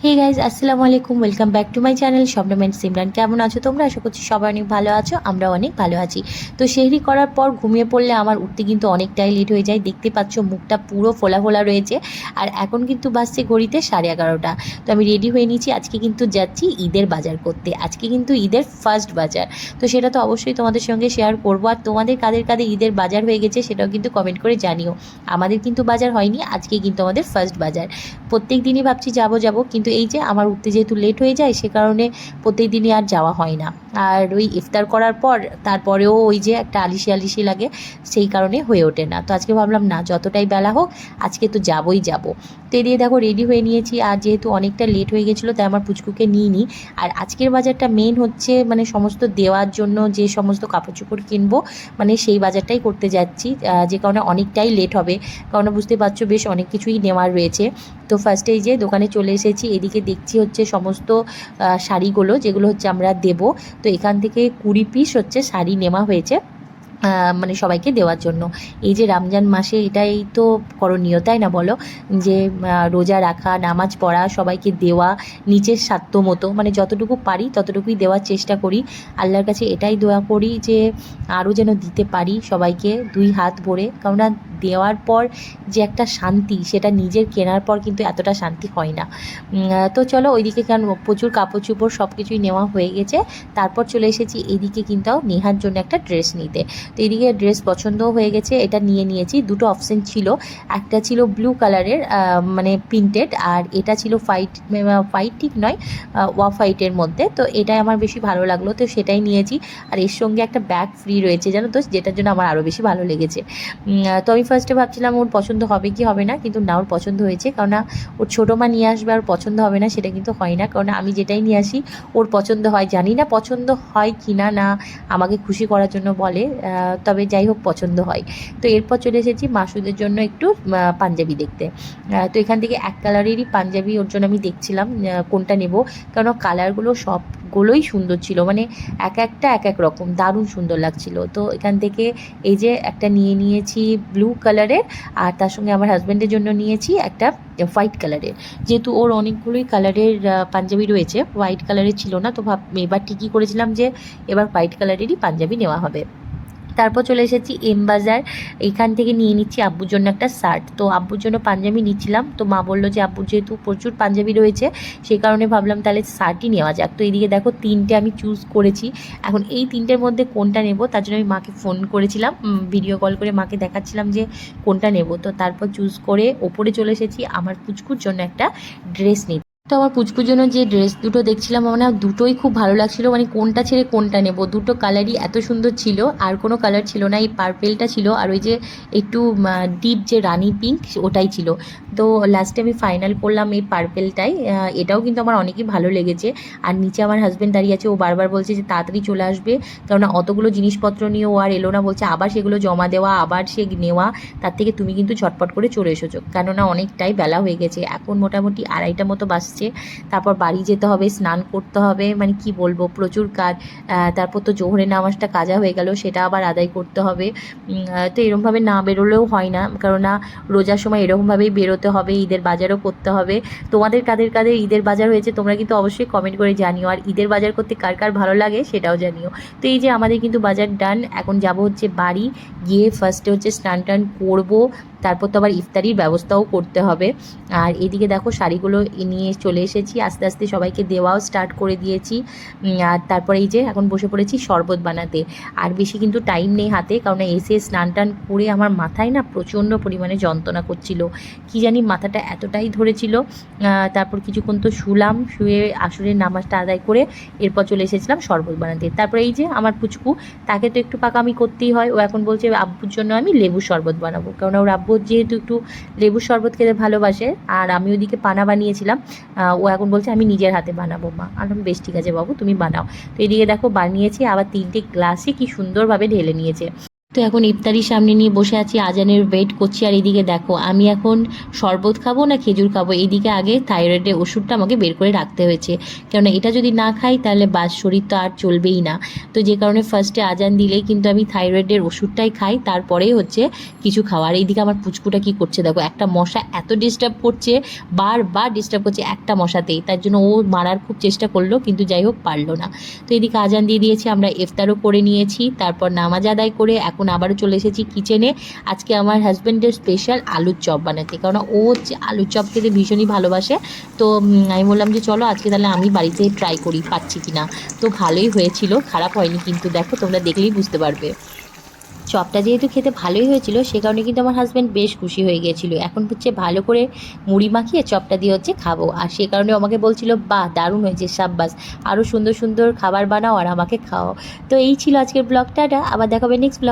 হে guys আসসালামু আলাইকুম, welcome back to my channel Swapnam and Simran. কেমন আছো তোমরা? আশা করছি সবাই অনেক ভালো আছো, আমরাও অনেক ভালো আছি। তো সেহরি করার পর ঘুমিয়ে পড়লে আমার উঠতে কিন্তু অনেকটাই লেট হয়ে যায়। দেখতে পাচ্ছ মুখটা পুরো ফোলা ফোলা রয়েছে। আর এখন কিন্তু বাজছে ঘড়িতে 11:30। তো আমি রেডি হয়ে নিয়েছি, আজকে কিন্তু যাচ্ছি ঈদের বাজার করতে। আজকে কিন্তু ঈদের ফার্স্ট বাজার, তো সেটা তো অবশ্যই তোমাদের সঙ্গে শেয়ার করবো। আর তোমাদের কাদের কাদের ঈদের বাজার হয়ে গেছে সেটাও কিন্তু কমেন্ট করে জানিও। আমাদের কিন্তু বাজার হয়নি, আজকে কিন্তু আমাদের ফার্স্ট বাজার। প্রত্যেক দিনই ভাবছি যাবো কিন্তু এই যে আমার উঠতে যেহেতু লেট হয়ে যায় সে কারণে প্রত্যেক দিনই আর যাওয়া হয় না। আর ওই ইফতার করার পর তারপরেও ওই যে একটা আলিশি আলিশি লাগে, সেই কারণে হয়ে ওঠে না। তো আজকে ভাবলাম না, যতটাই বেলা হোক আজকে তো যাবই যাব। তো এদিকে দেখো রেডি হয়ে নিয়েছি, আর যেহেতু অনেকটা লেট হয়ে গেছিলো তাই আমার পুচকুকে নিয়ে নিই। আর আজকের বাজারটা মেন হচ্ছে মানে সমস্ত দেওয়ার জন্য যে সমস্ত কাপড় চোপড় কিনবো, মানে সেই বাজারটাই করতে যাচ্ছি, যে কারণে অনেকটাই লেট হবে। কারণ বুঝতে পারছো বেশ অনেক কিছুই নেওয়ার রয়েছে। তো ফার্স্টে এই যে দোকানে চলে এসেছি, এদিকে দেখছি হচ্ছে সমস্ত শাড়িগুলো যেগুলো হচ্ছে আমরা দেব। তো এখান থেকে 20 পিস হচ্ছে শাড়ি নেওয়া হয়েছে, মানে সবাইকে দেওয়ার জন্য। এই যে রমজান মাসে এটাই তো করণীয়, তাই না বলো? যে রোজা রাখা, নামাজ পড়া, সবাইকে দেওয়া নিজের সাধ্য মতো, মানে যতটুকু পারি ততটুকুই দেওয়ার চেষ্টা করি। আল্লাহর কাছে এটাই দোয়া করি যে আরও যেন দিতে পারি সবাইকে 2 হাত ভরে। কেননা দেওয়ার পর যে একটা শান্তি, সেটা নিজের কেনার পর কিন্তু এতটা শান্তি হয় না। তো চলো ওইদিকে কেন প্রচুর কাপড় চোপড় সব কিছুই নেওয়া হয়ে গেছে। তারপর চলে এসেছি এদিকে কিন্তু নেহার জন্য একটা ড্রেস নিতে। তো এদিকে ড্রেস পছন্দও হয়ে গেছে, এটা নিয়ে নিয়েছি। দুটো অপশান ছিল, একটা ছিল ব্লু কালারের মানে প্রিন্টেড, আর এটা ছিল হোয়াইট ঠিক নয়, অফ হোয়াইটের মধ্যে। তো এটাই আমার বেশি ভালো লাগলো, তো সেটাই নিয়েছি। আর এর সঙ্গে একটা ব্যাগ ফ্রি রয়েছে জানো তো, যেটার জন্য আমার আরও বেশি ভালো লেগেছে। তো আমি ফার্স্টে ভাবছিলাম ওর পছন্দ হবে কি হবে না, কিন্তু না, ওর পছন্দ হয়েছে। কারণ ওর ছোটো মা নিয়ে আসবে আর পছন্দ হবে না সেটা কিন্তু হয় না। কারণ আমি যেটাই নিয়ে আসি ওর পছন্দ হয়। জানি না পছন্দ হয় কি না, না আমাকে খুশি করার জন্য বলে, তবে যাই হোক পছন্দ হয়। তো এরপর চলে এসেছি মাসুদের জন্য একটু পাঞ্জাবি দেখতে। তো এখান থেকে এক কালারেরই পাঞ্জাবি ওর জন্য আমি দেখছিলাম কোনটা নেব। কারণ কালারগুলো সবগুলোই সুন্দর ছিল, মানে একটা এক এক রকম দারুণ সুন্দর লাগছিল। তো এখান থেকে এই যে একটা নিয়ে নিয়েছি ব্লু কালারের, আর তার সঙ্গে আমার হাজব্যান্ডের জন্য নিয়েছি একটা হোয়াইট কালারের। যেহেতু ওর অনেকগুলোই কালারের পাঞ্জাবি রয়েছে, হোয়াইট কালারের ছিল না, তো এবার ঠিকই করেছিলাম যে এবার হোয়াইট কালারেরই পাঞ্জাবি নেওয়া হবে। তারপর চলে এসেছি এম বাজার, এইখান থেকে নিয়ে নিচ্ছি আব্বুর জন্য একটা শার্ট। তো আব্বুর জন্য পাঞ্জাবি নিচ্ছিলাম, তো মা বললো যে আব্বুর যেহেতু প্রচুর পাঞ্জাবি রয়েছে সেই কারণে ভাবলাম তাহলে শার্টই নেওয়া যাক। তো এইদিকে দেখো 3টে আমি চুজ করেছি। এখন এই 3টের মধ্যে কোনটা নেব তার জন্য আমি মাকে ফোন করেছিলাম, ভিডিও কল করে মাকে দেখাচ্ছিলাম যে কোনটা নেব। তো তারপর চুজ করে ওপরে চলে এসেছি আমার পুচকুর জন্য একটা ড্রেস নিতে। তো আমার পুচকুর জন্য যে ড্রেস দুটো দেখছিলাম, মানে দুটোই খুব ভালো লাগছিলো, মানে কোনটা ছেড়ে কোনটা নেব। দুটো কালারই এত সুন্দর ছিল, আর কোনো কালার ছিল না। এই পার্পেলটা ছিল, আর ওই যে একটু ডিপ যে রানি পিঙ্ক ওটাই ছিল। তো লাস্টে আমি ফাইনাল করলাম এই পার্পেলটাই। এটাও কিন্তু আমার অনেকই ভালো লেগেছে। আর নিচে আমার হাজব্যান্ড দাঁড়িয়ে আছে, ও বারবার বলছে যে তাড়াতাড়ি চলে আসবে, কেননা অতগুলো জিনিসপত্র নিয়ে ও আর এলো না। বলছে আবার সেগুলো জমা দেওয়া, আবার সে নেওয়া, তার থেকে তুমি কিন্তু ঝটপট করে চলে এসেছো, কেননা অনেকটাই বেলা হয়ে গেছে। এখন মোটামুটি 2:30 মতো বাজছে। তারপর বাড়ি যেতে হবে, স্নান করতে হবে, মানে কি বলবো প্রচুর কাজ। তারপর তো জোহরের নামাজটা কাজা হয়ে গেল, সেটা আবার আদায় করতে হবে। তো এরকমভাবে না বেরোলেও হয় না, কারণ না রোজার সময় এরকমভাবেই বেরোতে হবে, ঈদের বাজারও করতে হবে। তোমাদের কাদের কাদের ঈদের বাজার হয়েছে তোমরা কিন্তু অবশ্যই কমেন্ট করে জানিও। আর ঈদের বাজার করতে কার কার ভালো লাগে সেটাও জানিও। তো এই যে আমাদের কিন্তু বাজার ডান, এখন যাব হচ্ছে বাড়ি গিয়ে ফার্স্টে হচ্ছে স্নান টান করবো, তারপর তো আবার ইফতারির ব্যবস্থাও করতে হবে। আর এদিকে দেখো শাড়িগুলো নিয়ে চলে এসেছি, আস্তে আস্তে সবাইকে দেওয়াও স্টার্ট করে দিয়েছি। আর তারপরে এই যে এখন বসে পড়েছি শরবত বানাতে। আর বেশি কিন্তু টাইম নেই হাতে, কারণ এসে স্নান টান করে আমার মাথায় না প্রচণ্ড পরিমাণে যন্ত্রণা করছিল, কি জানি মাথাটা এতটাই ধরেছিল। তারপর কিছুক্ষণ তো শুলাম, শুয়ে আসরের নামাজটা আদায় করে এরপর চলে এসেছিলাম শরবত বানাতে। তারপরে এই যে আমার পুচকু, তাকে তো একটু পাকামি করতেই হয়। ও এখন বলছে আব্বুর জন্য আমি লেবু শরবত বানাবো, কারণ ওর আব্বু যেহেতু একটু লেবুর শরবত খেতে ভালোবাসে। আর আমি ওদিকে পানা বানিয়েছিলাম, ও এখন বলছে আমি নিজের হাতে বানাবো মা। আমি বেশ ঠিক আছে বাবু তুমি বানাও। তো এদিকে দেখো বানিয়েছি, আবার 3টে গ্লাসে কি সুন্দরভাবে ঢেলে নিয়েছে। তো এখন ইফতারির সামনে নিয়ে বসে আছি, আজানের ওয়েট করছি। আর এদিকে দেখো আমি এখন শরবত খাবো না খেজুর খাবো, এইদিকে আগে থাইরয়েডের ওষুধটা আমাকে বের করে রাখতে হয়েছে, কেননা এটা যদি না খাই তাহলে বাস শরীর তো আর চলবেই না। তো যে কারণে ফার্স্টে আজান দিলেই কিন্তু আমি থাইরয়েডের ওষুধটাই খাই, তারপরেই হচ্ছে কিছু খাওয়া। আর এইদিকে আমার পুচকুটা কি করছে দেখো, একটা মশা এত ডিস্টার্ব করছে, বারবার ডিস্টার্ব করছে একটা মশাতেই, তার জন্য ও মারার খুব চেষ্টা করলো কিন্তু যাই হোক পারলো না। তো এদিকে আজান দিয়ে দিয়েছি, আমরা ইফতারও করে নিয়েছি, তারপর নামাজ আদায় করে এখন আবারও চলে এসেছি কিচেনে। আজকে আমার হাজব্যান্ডের স্পেশাল আলুর চপ বানাতে, কারণ ও হচ্ছে আলুর চপ খেতে ভীষণই ভালোবাসে। তো আমি বললাম যে চলো আজকে তাহলে আমি বাড়িতে ট্রাই করি পাচ্ছি কি না। তো ভালোই হয়েছিল, খারাপ হয়নি, কিন্তু দেখো তোমরা দেখলেই বুঝতে পারবে। চপটা যেহেতু খেতে ভালোই হয়েছিল সে কারণে কিন্তু আমার হাজব্যান্ড বেশ খুশি হয়ে গিয়েছিল। এখন হচ্ছে ভালো করে মুড়ি মাখিয়ে চপটা দিয়ে হচ্ছে খাবো, আর সে কারণে আমাকে বলছিল বাহ দারুণ হয়েছে, সাব্বাস, আরও সুন্দর সুন্দর খাবার বানাও আর আমাকে খাও। তো এই ছিল আজকের ব্লগটা, আবার দেখাবে নেক্সট ব্লগ।